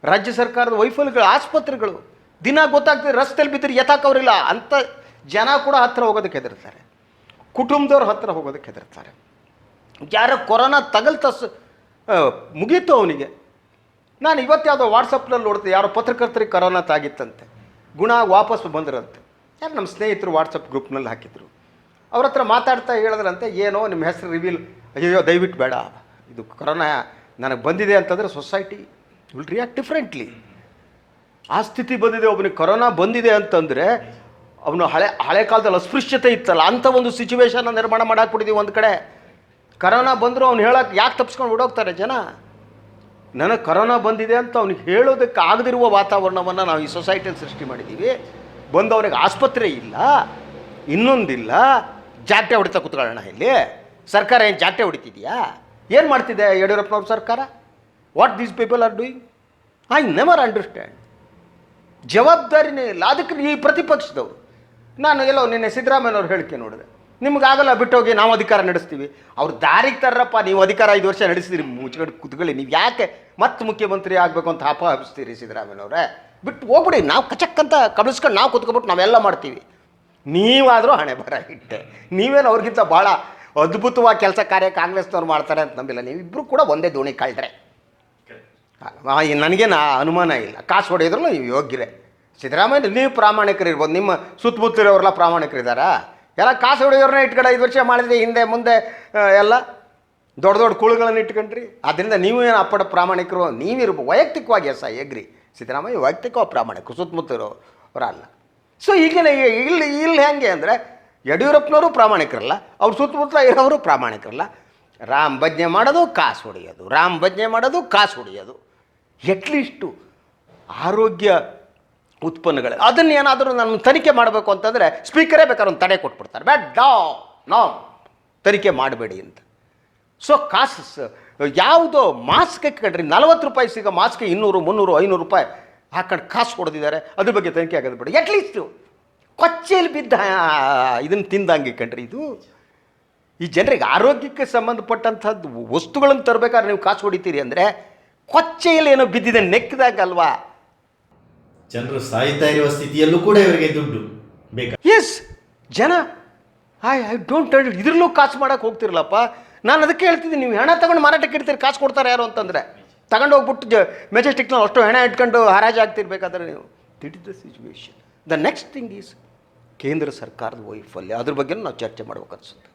ರಾಜ್ಯ ಸರ್ಕಾರದ ವೈಫಲ್ಯಗಳು, ಆಸ್ಪತ್ರೆಗಳು ದಿನ ಗೊತ್ತಾಗ್ತದೆ. ರಸ್ತೆಯಲ್ಲಿ ಬಿದ್ದರೆ ಎತ್ತಾಕವ್ರಿಲ್ಲ ಅಂಥ ಜನ ಕೂಡ ಹತ್ತಿರ ಹೋಗೋದಕ್ಕೆ ಹೆದರ್ತಾರೆ, ಕುಟುಂಬದವ್ರ ಹತ್ತಿರ ಹೋಗೋದಕ್ಕೆ ಹೆದರ್ತಾರೆ. ಯಾರೋ ಕೊರೋನಾ ಮುಗೀತು ಅವನಿಗೆ. ನಾನು ಇವತ್ತು ಯಾವುದೋ ವಾಟ್ಸಪ್ನಲ್ಲಿ ನೋಡ್ತೀನಿ, ಯಾರೋ ಪತ್ರಕರ್ತರಿಗೆ ಕೊರೋನಾ ತಾಗಿತ್ತಂತೆ, ಗುಣ ವಾಪಸ್ ಬಂದಿರಂತೆ. ಯಾರು ನಮ್ಮ ಸ್ನೇಹಿತರು ವಾಟ್ಸಪ್ ಗ್ರೂಪ್ನಲ್ಲಿ ಹಾಕಿದ್ರು. ಅವ್ರ ಹತ್ರ ಮಾತಾಡ್ತಾ ಹೇಳಿದ್ರಂತೆ, ಏನೋ ನಿಮ್ಮ ಹೆಸರು ರಿವೀಲ್, ಅಯ್ಯೋ ದಯವಿಟ್ಟು ಬೇಡ, ಇದು ಕೊರೋನಾ ನನಗೆ ಬಂದಿದೆ ಅಂತಂದರೆ ಸೊಸೈಟಿ ವಿಲ್ ರಿಯಾಕ್ಟ್ ಡಿಫ್ರೆಂಟ್ಲಿ. ಆ ಸ್ಥಿತಿ ಬಂದಿದೆ, ಒಬ್ಬನಿಗೆ ಕೊರೋನಾ ಬಂದಿದೆ ಅಂತಂದರೆ ಅವನು ಹಳೆ ಕಾಲದಲ್ಲಿ ಅಸ್ಪೃಶ್ಯತೆ ಇತ್ತಲ್ಲ, ಅಂಥ ಒಂದು ಸಿಚುವೇಶನ್ನ ನಿರ್ಮಾಣ ಮಾಡಾಕ್ಬಿಟ್ಟಿದ್ದೀವಿ. ಒಂದು ಕಡೆ ಕರೋನಾ ಬಂದರೂ ಅವ್ನು ಹೇಳೋಕ್ಕೆ ಯಾಕೆ ತಪ್ಪಿಸ್ಕೊಂಡು ಓಡೋಗ್ತಾರೆ ಜನ? ನನಗೆ ಕರೋನಾ ಬಂದಿದೆ ಅಂತ ಅವ್ನಿಗೆ ಹೇಳೋದಕ್ಕೆ ಆಗದಿರುವ ವಾತಾವರಣವನ್ನು ನಾವು ಈ ಸೊಸೈಟಿಯಲ್ಲಿ ಸೃಷ್ಟಿ ಮಾಡಿದ್ದೀವಿ. ಬಂದವನಿಗೆ ಆಸ್ಪತ್ರೆ ಇಲ್ಲ, ಇನ್ನೊಂದಿಲ್ಲ, ಜಾಟೆ ಹೊಡಿತಾ ಕೂತ್ಕೊಳ್ಳೋಣ ಇಲ್ಲಿ. ಸರ್ಕಾರ ಏನು ಜಾಟೆ ಹೊಡಿತಿದೆಯಾ? ಏನು ಮಾಡ್ತಿದೆ ಯಡಿಯೂರಪ್ಪನವ್ರ ಸರ್ಕಾರ? What these people are doing? I never understand. ಜವಾಬ್ದಾರಿನೇ ಇಲ್ಲ. ಅದಕ್ಕೆ ಈ ಪ್ರತಿಪಕ್ಷದವರು, ನಾನು ಎಲ್ಲೋ ನಿನ್ನೆ ಸಿದ್ದರಾಮಯ್ಯನವ್ರು ಹೇಳಿಕೆ ನೋಡಿದೆ, ನಿಮ್ಗಾಗಲ್ಲ ಬಿಟ್ಟೋಗಿ ನಾವು ಅಧಿಕಾರ ನಡೆಸ್ತೀವಿ. ಅವ್ರು ದಾರಿಗೆ ತರ್ರಪ್ಪ, ನೀವು ಅಧಿಕಾರ 5 ವರ್ಷ ನಡೆಸ್ತೀರಿ, ಮುಚ್ಚಿಕೊಂಡು ಕುತ್ಕೊಳ್ಳಿ. ನೀವು ಯಾಕೆ ಮತ್ತೆ ಮುಖ್ಯಮಂತ್ರಿ ಆಗಬೇಕು ಅಂತ ಹಬ್ಬಿಸ್ತೀರಿ ಸಿದ್ದರಾಮಯ್ಯನವ್ರೆ? ಬಿಟ್ಟು ಹೋಗ್ಬಿಡಿ, ನಾವು ಕಚಕ್ಕಂತ ಕಳಿಸ್ಕೊಂಡು ನಾವು ಕುತ್ಕೊಬಿಟ್ಟು ನಾವೆಲ್ಲ ಮಾಡ್ತೀವಿ. ನೀವಾದರೂ ಹಣೆ ಬರ ಇಟ್ಟೆ. ನೀವೇನು ಅವ್ರಿಗಿಂತ ಭಾಳ ಅದ್ಭುತವಾಗಿ ಕೆಲಸ ಕಾರ್ಯ ಕಾಂಗ್ರೆಸ್ನವ್ರು ಮಾಡ್ತಾರೆ ಅಂತ ನಂಬಿಲ್ಲ. ನೀವಿಬ್ಬರು ಕೂಡ ಒಂದೇ ದೋಣಿ ಕಳ್ರೆ. ನನಗೇನು ಅನುಮಾನ ಇಲ್ಲ, ಕಾಸು ಹೊಡೆಯೋದ್ರಲ್ಲೂ ನೀವು ಯೋಗ್ಯರೇ. ಸಿದ್ದರಾಮಯ್ಯ ನೀವು ಪ್ರಾಮಾಣಿಕರಿರ್ಬೋದು, ನಿಮ್ಮ ಸುತ್ತಮುತ್ತಲಿರೋರೆಲ್ಲ ಪ್ರಾಮಾಣಿಕರಿದ್ದಾರಾ? ಎಲ್ಲ ಕಾಸು ಹೊಡೆಯೋರನ್ನ ಇಟ್ಕೊಂಡು 5 ವರ್ಷ ಮಾಡಿದ್ರಿ, ಹಿಂದೆ ಮುಂದೆ ಎಲ್ಲ ದೊಡ್ಡ ದೊಡ್ಡ ಕುಳುಗಳನ್ನು ಇಟ್ಕೊಂಡ್ರಿ. ಆದ್ದರಿಂದ ನೀವು ಏನು ಅಪ್ಪಡ ಪ್ರಾಮಾಣಿಕರು ನೀವಿರ್ಬೋದು. ವೈಯಕ್ತಿಕವಾಗಿ ಎಸ್ ಐ ಅಗ್ರಿ, ಸಿದ್ದರಾಮಯ್ಯ ವೈಯಕ್ತಿಕವಾಗಿ ಪ್ರಾಮಾಣಿಕರು, ಸುತ್ತಮುತ್ತಲಿರೋರಲ್ಲ. ಸೊ ಈಗಿನ ಇಲ್ಲಿ ಹೆಂಗೆ ಅಂದರೆ ಯಡಿಯೂರಪ್ಪನವರು ಪ್ರಾಮಾಣಿಕರಲ್ಲ, ಅವ್ರ ಸುತ್ತಮುತ್ತಲ ಇರೋರು ಪ್ರಾಮಾಣಿಕರಲ್ಲ. ರಾಮ್ ಭಜನೆ ಮಾಡೋದು ಕಾಸು ಹೊಡೆಯೋದು, ರಾಮ್ ಭಜನೆ ಮಾಡೋದು ಕಾಸು ಹೊಡೆಯೋದು. ಎಟ್ಲೀಸ್ಟು ಆರೋಗ್ಯ ಉತ್ಪನ್ನಗಳು ಅದನ್ನು ಏನಾದರೂ ನಾನು ತನಿಖೆ ಮಾಡಬೇಕು ಅಂತಂದರೆ ಸ್ಪೀಕರೇ ಬೇಕಾದ್ರೆ ಒಂದು ತಡೆ ಕೊಟ್ಬಿಡ್ತಾರೆ, ನೋ ತನಿಖೆ ಮಾಡಬೇಡಿ ಅಂತ. ಸೊ ಕಾಸು ಯಾವುದೋ ಮಾಸ್ಕ್ ಕಣ್ರಿ, 40 ರೂಪಾಯಿ ಸಿಗೋ ಮಾಸ್ಕ್ 200, 300, 500 ರೂಪಾಯಿ ಹಾಕೊಂಡು ಕಾಸು ಹೊಡೆದಿದ್ದಾರೆ. ಅದ್ರ ಬಗ್ಗೆ ತನಿಖೆ ಆಗೋದು ಬೇಡ. ಎಟ್ಲೀಸ್ಟು ಕೊಚ್ಚೆಯಲ್ಲಿ ಬಿದ್ದ ಇದನ್ನು ತಿಂದಂಗೆ ಕಣ್ರಿ ಇದು. ಈ ಜನರಿಗೆ ಆರೋಗ್ಯಕ್ಕೆ ಸಂಬಂಧಪಟ್ಟಂಥದ್ದು ವಸ್ತುಗಳನ್ನು ತರಬೇಕಾದ್ರೆ ನೀವು ಕಾಸು ಹೊಡಿತೀರಿ ಅಂದರೆ ಕೊಚ್ಚೆಯಲ್ಲಿ ಏನೋ ಬಿದ್ದಿದೆ ನೆಕ್ಕಿದಾಗಲ್ವಾ? ಜನರು ಸಾಯ್ತಾ ಇರುವ ಸ್ಥಿತಿಯಲ್ಲೂ ಕೂಡ ಇವರಿಗೆ ದುಡ್ಡು ಬೇಕಾ? ಎಸ್, ಜನ ಐ ಡೋಂಟ್ ಇದರಲ್ಲೂ ಕಾಸು ಮಾಡೋಕೆ ಹೋಗ್ತಿರಲ್ಲಪ್ಪ. ನಾನು ಅದಕ್ಕೆ ಹೇಳ್ತಿದ್ದೀನಿ, ನೀವು ಹೆಣ ತಗೊಂಡು ಮಾರಾಟಕ್ಕೆ ಇಡ್ತೀರಿ, ಕಾಸು ಕೊಡ್ತಾರೆ ಯಾರು ಅಂತಂದರೆ ತಗೊಂಡು ಹೋಗ್ಬಿಟ್ಟು ಮೆಜೆಸ್ಟಿಕ್ನಲ್ಲಿ ಅಷ್ಟು ಹೆಣ ಇಟ್ಕೊಂಡು ಹರಾಜು ಆಗ್ತಿರ್ಬೇಕಾದ್ರೆ ನೀವು. That is the situation. The next thing is ಕೇಂದ್ರ ಸರ್ಕಾರದ ವೈಫಲ್ಯ. ಅದ್ರ ಬಗ್ಗೆ ನಾವು ಚರ್ಚೆ ಮಾಡ್ಬೇಕು ಅನ್ಸುತ್ತೆ.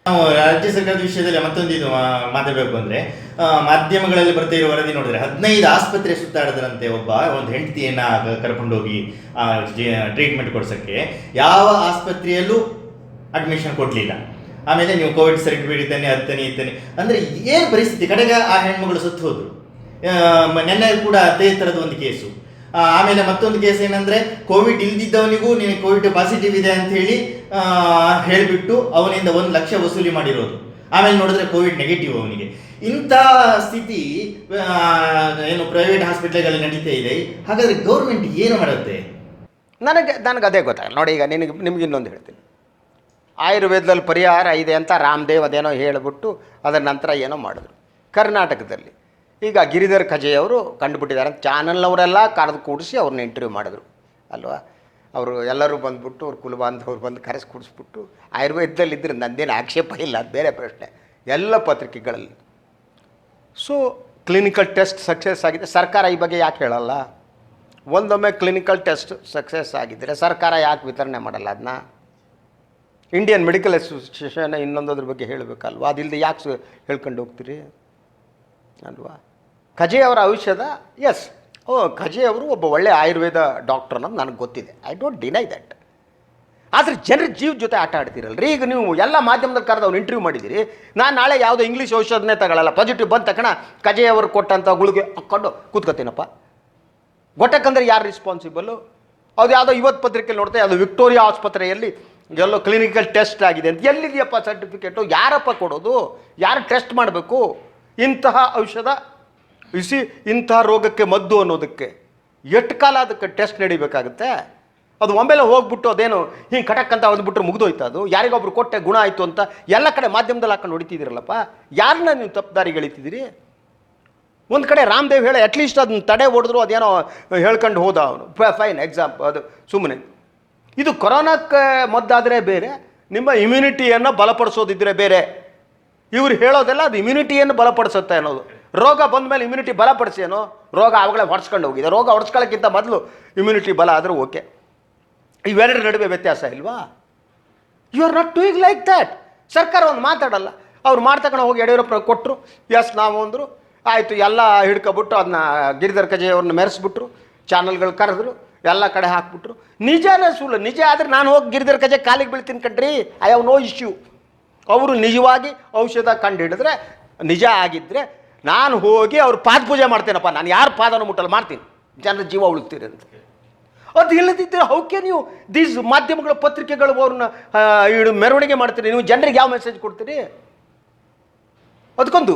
ನಾವು ರಾಜ್ಯ ಸರ್ಕಾರದ ವಿಷಯದಲ್ಲಿ ಮತ್ತೊಂದು ಇದು ಮಾತಾಡಬೇಕು ಅಂದರೆ, ಮಾಧ್ಯಮಗಳಲ್ಲಿ ಬರ್ತಾ ಇರೋ ವರದಿ ನೋಡಿದ್ರೆ 15 ಆಸ್ಪತ್ರೆ ಸುತ್ತಾಡದ್ರಂತೆ. ಒಂದು ಹೆಂಡತಿಯನ್ನು ಕರ್ಕೊಂಡೋಗಿ ಟ್ರೀಟ್ಮೆಂಟ್ ಕೊಡ್ಸೋಕ್ಕೆ ಯಾವ ಆಸ್ಪತ್ರೆಯಲ್ಲೂ ಅಡ್ಮಿಷನ್ ಕೊಡಲಿಲ್ಲ. ಆಮೇಲೆ ನೀವು ಕೋವಿಡ್ ಸರ್ಟಿಫಿಕೇಟ್ ಇದ್ದಾನೆ ಅಂದರೆ ಏನು ಪರಿಸ್ಥಿತಿ? ಕಡೆಗೆ ಆ ಹೆಣ್ಮಗಳು ಸತ್ತು ಹೋದರು. ನೆನ್ನೆ ಕೂಡ ಅದೇ ಥರದ ಒಂದು ಕೇಸು. ಆಮೇಲೆ ಮತ್ತೊಂದು ಕೇಸ್ ಏನಂದರೆ, ಕೋವಿಡ್ ಇಲ್ದಿದ್ದವನಿಗೂ ನೀನು ಕೋವಿಡ್ ಪಾಸಿಟಿವ್ ಇದೆ ಅಂತ ಹೇಳಿ ಹೇಳಿಬಿಟ್ಟು ಅವನಿಂದ 1 ಲಕ್ಷ ವಸೂಲಿ ಮಾಡಿರೋದು. ಆಮೇಲೆ ನೋಡಿದ್ರೆ ಕೋವಿಡ್ ನೆಗೆಟಿವ್ ಅವನಿಗೆ. ಇಂಥ ಸ್ಥಿತಿ ಏನು ಪ್ರೈವೇಟ್ ಹಾಸ್ಪಿಟ್ಲ್ಗಳಲ್ಲಿ ನಡೀತಾ ಇದೆ. ಹಾಗಾದರೆ ಗೌರ್ಮೆಂಟ್ ಏನು ಮಾಡುತ್ತೆ? ನನಗೆ ಅದೇ ಗೊತ್ತಾಗಲ್ಲ ನೋಡಿ. ಈಗ ನಿಮ್ಗೆ ಇನ್ನೊಂದು ಹೇಳ್ತೀನಿ. ಆಯುರ್ವೇದದಲ್ಲಿ ಪರಿಹಾರ ಇದೆ ಅಂತ ರಾಮದೇವ್ ಅದೇನೋ ಹೇಳಿಬಿಟ್ಟು ಅದರ ನಂತರ ಏನೋ ಮಾಡಿದ್ರು. ಕರ್ನಾಟಕದಲ್ಲಿ ಈಗ ಗಿರಿಧರ್ ಖಜೆ ಅವರು ಕಂಡುಬಿಟ್ಟಿದ್ದಾರೆ ಅಂತ ಚಾನಲ್ನವರೆಲ್ಲ ಕರೆದು ಕೂಡಿಸಿ ಅವ್ರನ್ನ ಇಂಟರ್ವ್ಯೂ ಮಾಡಿದ್ರು ಅಲ್ವಾ? ಅವರು ಎಲ್ಲರೂ ಬಂದುಬಿಟ್ಟು ಅವ್ರು ಕುಲಬಾಂಧವ್ರು ಬಂದು ಕರೆಸಿ ಕೂಡಿಸ್ಬಿಟ್ಟು ಆಯುರ್ವೇದದಲ್ಲಿದ್ದರೆ ನಂದೇನು ಆಕ್ಷೇಪ ಇಲ್ಲ, ಅದು ಬೇರೆ ಪ್ರಶ್ನೆ, ಎಲ್ಲ ಪತ್ರಿಕೆಗಳಲ್ಲಿ. ಸೊ ಕ್ಲಿನಿಕಲ್ ಟೆಸ್ಟ್ ಸಕ್ಸಸ್ ಆಗಿದೆ. ಸರ್ಕಾರ ಈ ಬಗ್ಗೆ ಯಾಕೆ ಹೇಳಲ್ಲ? ಒಂದೊಮ್ಮೆ ಕ್ಲಿನಿಕಲ್ ಟೆಸ್ಟ್ ಸಕ್ಸಸ್ ಆಗಿದ್ದರೆ ಸರ್ಕಾರ ಯಾಕೆ ವಿತರಣೆ ಮಾಡಲ್ಲ ಅದನ್ನ? ಇಂಡಿಯನ್ ಮೆಡಿಕಲ್ ಅಸೋಸಿಯೇಷನ್ ಇನ್ನೊಂದದ್ರ ಬಗ್ಗೆ ಹೇಳಬೇಕಲ್ವಾ? ಅದಿಲ್ಲದೆ ಯಾಕೆ ಹೇಳ್ಕೊಂಡು ಹೋಗ್ತೀರಿ ಅಲ್ವಾ? ಖಜೆ ಅವರ ಔಷಧ, ಎಸ್, ಖಜೆ ಅವರು ಒಬ್ಬ ಒಳ್ಳೆ ಆಯುರ್ವೇದ ಡಾಕ್ಟರ್ ಅನ್ನೋದು ನನಗೆ ಗೊತ್ತಿದೆ, ಐ ಡೋಂಟ್ ಡಿನೈ ದಟ್. ಆದರೆ ಜನರ ಜೀವ ಜೊತೆ ಆಟ ಆಡ್ತೀರಲ್ರಿ. ಈಗ ನೀವು ಎಲ್ಲ ಮಾಧ್ಯಮದಲ್ಲಿ ಕರೆದು ಅವ್ನು ಇಂಟರ್ವ್ಯೂ ಮಾಡಿದ್ದೀರಿ. ನಾನು ನಾಳೆ ಯಾವುದೋ ಇಂಗ್ಲೀಷ್ ಔಷಧನೇ ತಗೊಳ್ಳಲ್ಲ, ಪಾಸಿಟಿವ್ ಬಂದ ತಕ್ಷಣ ಖಜೆ ಅವರು ಕೊಟ್ಟಂಥ ಗುಳಿಗೆ ಹಾಕ್ಕೊಂಡು ಕೂತ್ಕೊತೀನಪ್ಪ. ಗೊಟ್ಟಕ್ಕಂದ್ರೆ ಯಾರು ರೆಸ್ಪಾನ್ಸಿಬಲ್ಲು? ಅದು ಯಾವುದೋ ಇವತ್ತು ಪತ್ರಿಕೆಯಲ್ಲಿ ನೋಡ್ತಾ ಯಾವುದೋ ವಿಕ್ಟೋರಿಯಾ ಆಸ್ಪತ್ರೆಯಲ್ಲಿ ಎಲ್ಲೋ ಕ್ಲಿನಿಕಲ್ ಟೆಸ್ಟ್ ಆಗಿದೆ ಅಂತ. ಎಲ್ಲಿದೆಯಪ್ಪ ಸರ್ಟಿಫಿಕೇಟು? ಯಾರಪ್ಪ ಕೊಡೋದು? ಯಾರು ಟೆಸ್ಟ್ ಮಾಡಬೇಕು? ಇಂತಹ ಔಷಧ ಇಂತಹ ರೋಗಕ್ಕೆ ಮದ್ದು ಅನ್ನೋದಕ್ಕೆ ಎಷ್ಟು ಕಾಲ ಅದಕ್ಕೆ ಟೆಸ್ಟ್ ನಡಿಬೇಕಾಗುತ್ತೆ? ಅದು ಒಮ್ಮೆಲೆ ಹೋಗ್ಬಿಟ್ಟು ಅದೇನು ಹಿಂಗೆ ಕಟಕ್ ಅಂತ ಅಂದ್ಬಿಟ್ರೆ ಮುಗಿದೋಯ್ತು. ಅದು ಯಾರಿಗೊಬ್ರು ಕೊಟ್ಟೆ ಗುಣ ಆಯಿತು ಅಂತ ಎಲ್ಲ ಕಡೆ ಮಾಧ್ಯಮದಲ್ಲಿ ಹಾಕೊಂಡು ಹೊಡಿತಿದ್ದೀರಲ್ಲಪ್ಪ. ಯಾರನ್ನ ನೀವು ತಪ್ಪು ದಾರಿಗೆ ಎಳಿತಿದ್ದೀರಿ? ಒಂದು ಕಡೆ ರಾಮದೇವ್ ಹೇಳಿ ಅಟ್ಲೀಸ್ಟ್ ಅದನ್ನ ತಡೆ ಹೊಡೆದ್ರು, ಅದೇನೋ ಹೇಳ್ಕೊಂಡು ಹೋದ ಅವನು, ಫೈನ್ ಎಕ್ಸಾಂಪಲ್. ಅದು ಸುಮ್ಮನೆ. ಇದು ಕೊರೋನಾಕ್ಕೆ ಮದ್ದಾದರೆ ಬೇರೆ, ನಿಮ್ಮ ಇಮ್ಯುನಿಟಿಯನ್ನು ಬಲಪಡಿಸೋದಿದ್ರೆ ಬೇರೆ. ಇವ್ರು ಹೇಳೋದೆಲ್ಲ ಅದು ಇಮ್ಯುನಿಟಿಯನ್ನು ಬಲಪಡಿಸುತ್ತೆ ಅನ್ನೋದು. ರೋಗ ಬಂದ ಮೇಲೆ ಇಮ್ಯುನಿಟಿ ಬಲಪಡಿಸಿ ಏನೋ, ರೋಗ ಆವಾಗಲೇ ಹೊಡ್ಸ್ಕೊಂಡು ಹೋಗಿದೆ. ರೋಗ ಹೊಡ್ಸ್ಕೊಳ್ಳೋಕ್ಕಿಂತ ಮೊದಲು ಇಮ್ಯುನಿಟಿ ಬಲ ಆದರೂ ಓಕೆ. ಇವೆರಡರ ನಡುವೆ ವ್ಯತ್ಯಾಸ ಇಲ್ವಾ? You are not doing like that. ಸರ್ಕಾರ ಒಂದು ಮಾತಾಡಲ್ಲ. ಅವ್ರು ಮಾಡ್ತಕೊಂಡು ಹೋಗಿ ಯಡಿಯೂರಪ್ಪ ಕೊಟ್ಟರು, ಎಸ್ ನಾವು ಅಂದರು, ಆಯಿತು, ಎಲ್ಲ ಹಿಡ್ಕೊಬಿಟ್ಟು ಅದನ್ನ ಗಿರಿಧರ್ ಕಜೆಯವ್ರನ್ನ ಮೆರೆಸ್ಬಿಟ್ರು, ಚಾನಲ್ಗಳು ಕರೆದ್ರು, ಎಲ್ಲ ಕಡೆ ಹಾಕ್ಬಿಟ್ರು. ನಿಜನೇ ಸುಳ್ಳು? ನಿಜ ಆದರೆ ನಾನು ಹೋಗಿ ಗಿರಿಧರ್ ಕಜೆ ಕಾಲಿಗೆ ಬೀಳ್ತೀನಿ ಕಣ್ರಿ, ಐ ಹ್ಯಾವ್ ನೋ ಇಶ್ಯೂ. ಅವರು ನಿಜವಾಗಿ ಔಷಧ ಕಂಡು ಹಿಡಿದ್ರೆ, ನಿಜ ಆಗಿದ್ದರೆ ನಾನು ಹೋಗಿ ಅವ್ರ ಪಾದ ಪೂಜೆ ಮಾಡ್ತೇನಪ್ಪ. ನಾನು ಯಾರ ಪಾದನೂ ಮುಟ್ಟಲ್ಲ, ಮಾಡ್ತೀನಿ, ಜನರ ಜೀವ ಉಳಿಸ್ತೀರಿ ಅಂತ. ಅದು ಇಲ್ಲದಿದ್ದರೆ ಹೌಕೆ ನೀವು ದೀಸ್ ಮಾಧ್ಯಮಗಳು, ಪತ್ರಿಕೆಗಳು ಅವ್ರನ್ನ ಮೆರವಣಿಗೆ ಮಾಡ್ತೀರಿ. ನೀವು ಜನರಿಗೆ ಯಾವ ಮೆಸೇಜ್ ಕೊಡ್ತೀರಿ? ಅದಕ್ಕೊಂದು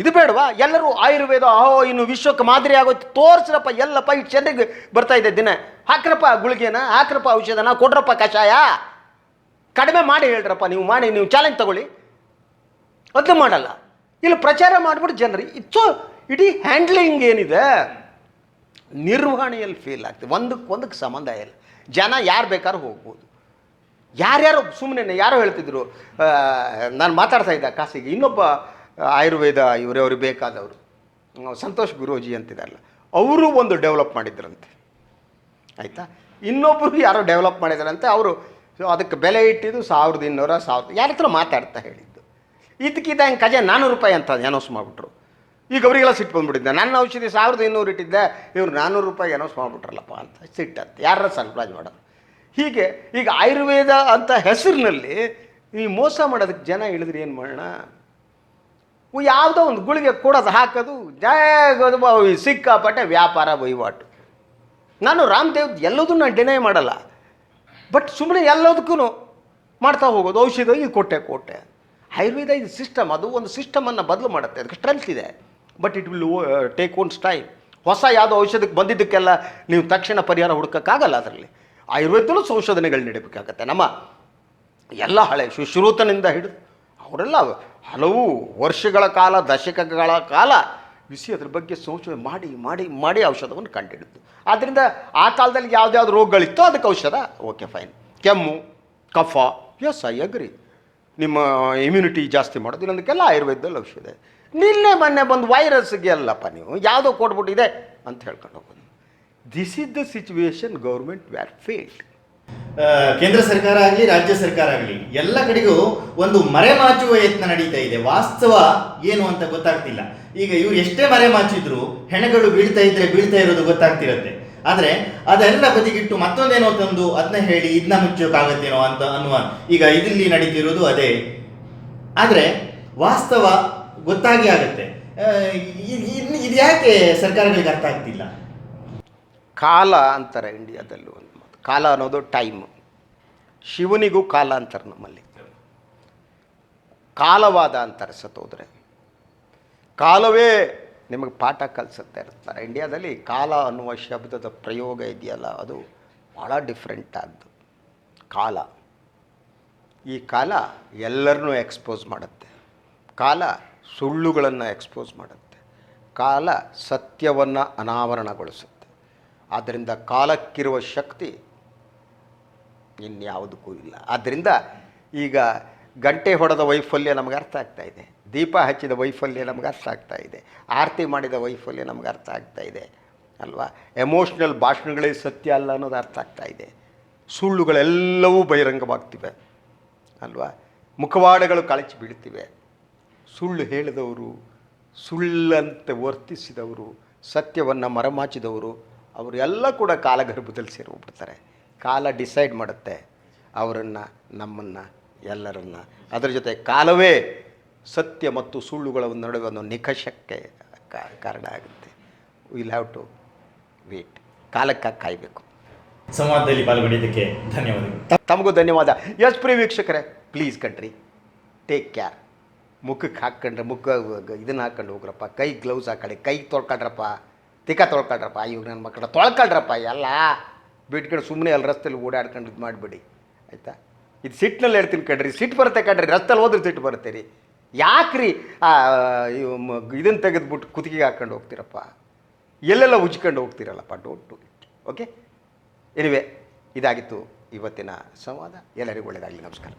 ಇದು ಬೇಡವಾ? ಎಲ್ಲರೂ ಆಯುರ್ವೇದ ಇನ್ನು ವಿಶ್ವಕ್ಕೆ ಮಾದರಿ ಆಗೋಯ್ತು, ತೋರಿಸ್ರಪ್ಪ ಎಲ್ಲಪ್ಪ, ಇಷ್ಟು ಜನರಿಗೆ ಬರ್ತಾ ಇದೆ ದಿನ. ಹಾಕ್ರಪ್ಪ ಗುಳಿಗೆನ, ಹಾಕ್ರಪ್ಪ ಔಷಧನ, ಕೊಡ್ರಪ್ಪ ಕಷಾಯ, ಕಡಿಮೆ ಮಾಡಿ ಹೇಳ್ರಪ್ಪ, ನೀವು ಮಾಡಿ, ನೀವು ಚಾಲೆಂಜ್ ತಗೊಳ್ಳಿ. ಅದು ಮಾಡಲ್ಲ. ಇಲ್ಲಿ ಪ್ರಚಾರ ಮಾಡಿಬಿಟ್ಟು ಜನರಿಗೆ ಇಡೀ ಹ್ಯಾಂಡ್ಲಿಂಗ್ ಏನಿದೆ ನಿರ್ವಹಣೆಯಲ್ಲಿ ಫೇಲ್ ಆಗ್ತದೆ. ಒಂದಕ್ಕೆ ಸಂಬಂಧ ಇಲ್ಲ. ಜನ ಯಾರು ಬೇಕಾದ್ರೂ ಹೋಗ್ಬೋದು. ಯಾರ್ಯಾರು ಸುಮ್ಮನೆ ಯಾರೋ ಹೇಳ್ತಿದ್ರು, ನಾನು ಮಾತಾಡ್ತಾ ಇದ್ದ ಕಾಸಿಗೆ, ಇನ್ನೊಬ್ಬ ಆಯುರ್ವೇದ ಅವ್ರಿಗೆ ಬೇಕಾದವರು ಸಂತೋಷ್ ಗುರೂಜಿ ಅಂತಿದಾರಲ್ಲ, ಅವರು ಒಂದು ಡೆವಲಪ್ ಮಾಡಿದ್ರಂತೆ, ಆಯಿತಾ. ಇನ್ನೊಬ್ಬರು ಯಾರೋ ಡೆವಲಪ್ ಮಾಡಿದಾರಂತೆ. ಅವರು ಅದಕ್ಕೆ ಬೆಲೆ ಇಟ್ಟಿದ್ದು 1200 ಯಾರ ಹತ್ರ ಮಾತಾಡ್ತಾ ಹೇಳಿದ್ದು. ಇದಕ್ಕಿದ್ದಂಗೆ ಕಜೆ 400 ರೂಪಾಯಿ ಅಂತ ಅನೌನ್ಸ್ ಮಾಡಿಬಿಟ್ರು. ಈಗ ಅವರಿಗೆಲ್ಲ ಸಿಟ್ಟು ಬಂದುಬಿಟ್ಟಿದ್ದೆ. ನನ್ನ ಔಷಧಿ 1200 ಇಟ್ಟಿದ್ದೆ, ಇವ್ರು 400 ರೂಪಾಯಿ ಅನೌನ್ಸ್ ಮಾಡಿಬಿಟ್ರಲ್ಲಪ್ಪ ಅಂತ ಸಿಟ್ಟಂತೆ. ಯಾರ ಸರ್ಪ್ರೈಸ್ ಮಾಡೋದು? ಹೀಗೆ ಈಗ ಆಯುರ್ವೇದ ಅಂತ ಹೆಸರಿನಲ್ಲಿ ಈ ಮೋಸ ಮಾಡೋದಕ್ಕೆ ಜನ ಇಳಿದ್ರೆ ಏನು ಮಾಡೋಣ? ಯಾವುದೋ ಒಂದು ಗುಳಿಗೆ ಕೊಡೋದು ಹಾಕೋದು, ಸಿಕ್ಕಾಪಟ್ಟೆ ವ್ಯಾಪಾರ ವಹಿವಾಟು. ನಾನು ರಾಮದೇವ್ ಎಲ್ಲದೂ ನಾನು ಡಿನೈ ಮಾಡಲ್ಲ, ಬಟ್ ಸುಮ್ಮನೆ ಎಲ್ಲದಕ್ಕೂ ಮಾಡ್ತಾ ಹೋಗೋದು. ಔಷಧ ಇದು ಕೊಟ್ಟೆ. ಆಯುರ್ವೇದ ಇದು ಸಿಸ್ಟಮ್, ಅದು ಒಂದು ಸಿಸ್ಟಮನ್ನು ಬದಲು ಮಾಡುತ್ತೆ, ಅದಕ್ಕೆ ಸ್ಟ್ರೆಂತ್ ಇದೆ. But it will take owns time. ಹೊಸ ಯಾವುದೋ ಔಷಧಕ್ಕೆ ಬಂದಿದ್ದಕ್ಕೆಲ್ಲ ನೀವು ತಕ್ಷಣ ಪರಿಹಾರ ಹುಡುಕೋಕ್ಕಾಗಲ್ಲ. ಅದರಲ್ಲಿ ಆಯುರ್ವೇದದಲ್ಲೂ ಸಂಶೋಧನೆಗಳು ನಡೀಬೇಕಾಗತ್ತೆ. ನಮ್ಮ ಎಲ್ಲ ಹಳೆ ಸುಶ್ರೂತನಿಂದ ಹಿಡಿದು ಅವರೆಲ್ಲ ಹಲವು ವರ್ಷಗಳ ಕಾಲ, ದಶಕಗಳ ಕಾಲ ಅದ್ರ ಬಗ್ಗೆ ಸಂಶೋಧನೆ ಮಾಡಿ ಔಷಧವನ್ನು ಕಂಡುಹಿಡಿದು. ಆದ್ದರಿಂದ ಆ ಕಾಲದಲ್ಲಿ ಯಾವ್ದಾವ್ದು ರೋಗಗಳಿತ್ತೋ ಅದಕ್ಕೆ ಔಷಧ, ಓಕೆ ಫೈನ್. ಕೆಮ್ಮು, ಕಫ, ಎಸ್ ಐ ಅಗ್ರಿ, ನಿಮ್ಮ ಇಮ್ಯುನಿಟಿ ಜಾಸ್ತಿ ಮಾಡೋದು, ಇನ್ನೊಂದಕ್ಕೆಲ್ಲ ಆಯುರ್ವೇದದಲ್ಲಿ ಔಷಧ. ಮೊನ್ನೆ ಬಂದು ವೈರಸ್ಗೆ ಅಲ್ಲಪ್ಪ ನೀವು ಯಾವುದೋ ಕೊಟ್ಬಿಟ್ಟಿದೆ ಅಂತ ಹೇಳ್ಕೊಂಡು ಹೋಗೋದು. This is the situation government where failed. ಕೇಂದ್ರ ಸರ್ಕಾರ ಆಗಲಿ, ರಾಜ್ಯ ಸರ್ಕಾರ ಆಗಲಿ, ಎಲ್ಲ ಕಡೆಗೂ ಒಂದು ಮರೆಮಾಚುವ ಯತ್ನ ನಡೀತಾ ಇದೆ. ವಾಸ್ತವ ಏನು ಅಂತ ಗೊತ್ತಾಗ್ತಿಲ್ಲ. ಈಗ ಇವ್ರು ಎಷ್ಟೇ ಮರೆಮಾಚಿದ್ರು ಹೆಣಗಳು ಬೀಳ್ತಾ ಇರೋದು ಗೊತ್ತಾಗ್ತಿರತ್ತೆ. ಆದರೆ ಅದೆಲ್ಲ ಬದಿಗಿಟ್ಟು ಮತ್ತೊಂದೇನೋ ತಂದು ಅದನ್ನ ಹೇಳಿ ಇದನ್ನ ಮುಚ್ಚೋಕ್ಕಾಗತ್ತೇನೋ ಅಂತ ಅನ್ನುವ ಈಗ ಇದಿಲ್ಲಿ ನಡೀತಿರೋದು ಅದೇ. ಆದರೆ ವಾಸ್ತವ ಗೊತ್ತಾಗಿ ಆಗುತ್ತೆ. ಇದು ಯಾಕೆ ಸರ್ಕಾರಗಳಿಗೆ ಅರ್ಥ ಆಗ್ತಿಲ್ಲ? ಕಾಲ ಅಂತಾರೆ ಇಂಡಿಯಾದಲ್ಲೂ ಒಂದು ಮಾತು. ಕಾಲ ಅನ್ನೋದು ಟೈಮು. ಶಿವನಿಗೂ ಕಾಲ ಅಂತಾರೆ ನಮ್ಮಲ್ಲಿ. ಕಾಲವಾದ ಅಂತಾರೆ ಸತ್ತೋದ್ರೆ. ಕಾಲವೇ ನಿಮಗೆ ಪಾಠ ಕಲಿಸುತ್ತೆ ಇರ್ತಾರೆ. ಇಂಡಿಯಾದಲ್ಲಿ ಕಾಲ ಅನ್ನುವ ಶಬ್ದದ ಪ್ರಯೋಗ ಇದೆಯಲ್ಲ, ಅದು ಭಾಳ ಡಿಫ್ರೆಂಟ್ ಆದ್ದು. ಕಾಲ, ಈ ಕಾಲ ಎಲ್ಲರನ್ನೂ ಎಕ್ಸ್ಪೋಸ್ ಮಾಡುತ್ತೆ. ಕಾಲ ಸುಳ್ಳುಗಳನ್ನು ಎಕ್ಸ್ಪೋಸ್ ಮಾಡುತ್ತೆ. ಕಾಲ ಸತ್ಯವನ್ನು ಅನಾವರಣಗೊಳಿಸುತ್ತೆ. ಆದ್ದರಿಂದ ಕಾಲಕ್ಕಿರುವ ಶಕ್ತಿ ಇನ್ಯಾವುದಕ್ಕೂ ಇಲ್ಲ. ಆದ್ದರಿಂದ ಈಗ ಗಂಟೆ ಹೊಡೆದ ವೈಫಲ್ಯ ನಮಗೆ ಅರ್ಥ ಆಗ್ತಾ ಇದೆ, ದೀಪ ಹಚ್ಚಿದ ವೈಫಲ್ಯ ನಮಗೆ ಅರ್ಥ ಆಗ್ತಾ ಇದೆ, ಆರತಿ ಮಾಡಿದ ವೈಫಲ್ಯ ನಮಗೆ ಅರ್ಥ ಆಗ್ತಾ ಇದೆ ಅಲ್ವಾ. ಎಮೋಷ್ನಲ್ ಭಾಷಣಗಳೇ ಸತ್ಯ ಅಲ್ಲ ಅನ್ನೋದು ಅರ್ಥ ಆಗ್ತಾ ಇದೆ. ಸುಳ್ಳುಗಳೆಲ್ಲವೂ ಬಹಿರಂಗವಾಗ್ತಿವೆ ಅಲ್ವಾ. ಮುಖವಾಡಗಳು ಕಳಚಿ ಬೀಳ್ತಿವೆ. ಸುಳ್ಳು ಹೇಳಿದವರು, ಸುಳ್ಳಂತೆ ವರ್ತಿಸಿದವರು, ಸತ್ಯವನ್ನು ಮರೆಮಾಚಿದವರು, ಅವರೆಲ್ಲ ಕೂಡ ಕಾಲಗರ್ಭದಲ್ಲಿ ಸೇರಿಬಿಡ್ತಾರೆ. ಕಾಲ ಡಿಸೈಡ್ ಮಾಡುತ್ತೆ ಅವರನ್ನು, ನಮ್ಮನ್ನು, ಎಲ್ಲರನ್ನು. ಅದರ ಜೊತೆ ಕಾಲವೇ ಸತ್ಯ ಮತ್ತು ಸುಳ್ಳುಗಳ ನಡುವೆ ಒಂದು ನಿಕಷಕ್ಕೆ ಕಾರಣ ಆಗುತ್ತೆ. Will have to wait. ಕಾಲಕ್ಕಾಗಿ ಕಾಯಬೇಕು. ಸಂವಾದದಲ್ಲಿ ಪಾಲ್ಗೊಂಡಿದ್ದಕ್ಕೆ ಧನ್ಯವಾದಗಳು. ತಮಗೂ ಧನ್ಯವಾದ. ಎಸ್ ಪ್ರಿಯ ವೀಕ್ಷಕರೇ, ಪ್ಲೀಸ್ ಕಣ್ರಿ, ಟೇಕ್ ಕೇರ್. ಮುಖಕ್ಕೆ ಹಾಕ್ಕೊಂಡ್ರೆ ಇದನ್ನು ಹಾಕ್ಕೊಂಡು ಹೋಗ್ರಪ್ಪ, ಕೈ ಗ್ಲೌಸ್ ಹಾಕೊಳ್ಳಿ, ಕೈ ತೊಳ್ಕೊಳ್ರಪ್ಪ, ತಿಕ್ಕ ತೊಳ್ಕೊಳ್ರಪ್ಪ, ಇವಾಗ ನನ್ನ ಮಕ್ಕಳ ತೊಳ್ಕೊಳ್ರಪ್ಪ, ಎಲ್ಲ ಬಿಟ್ಕೊಂಡು ಸುಮ್ಮನೆ ಅಲ್ಲಿ ರಸ್ತೆಯಲ್ಲಿ ಓಡಾಡ್ಕೊಂಡು ಇದು ಮಾಡಿಬಿಡಿ, ಆಯಿತಾ? ಇದು ಸಿಟ್ಟಿನಲ್ಲಿ ಹೇಳ್ತೀನಿ ಕಣ್ರಿ, ಸಿಟ್ಟು ಬರುತ್ತೆ ಕಣ್ರಿ, ರಸ್ತೆಯಲ್ಲಿ ಹೋದ್ರೆ ಸಿಟ್ಟು ಬರುತ್ತೆ ರೀ. ಯಾಕ್ರಿ ಇದನ್ನು ತೆಗೆದುಬಿಟ್ಟು ಕುತ್ತಿಗೆಗೆ ಹಾಕ್ಕೊಂಡು ಹೋಗ್ತೀರಪ್ಪ, ಎಲ್ಲೆಲ್ಲ ಉಜ್ಕೊಂಡು ಹೋಗ್ತೀರಲ್ಲಪ್ಪ, don't do it. Okay, anyway, ಇದಾಗಿತ್ತು ಇವತ್ತಿನ ಸಂವಾದ. ಎಲ್ಲರಿಗೂ ಒಳ್ಳೆಯದಾಗಲಿ. ನಮಸ್ಕಾರ.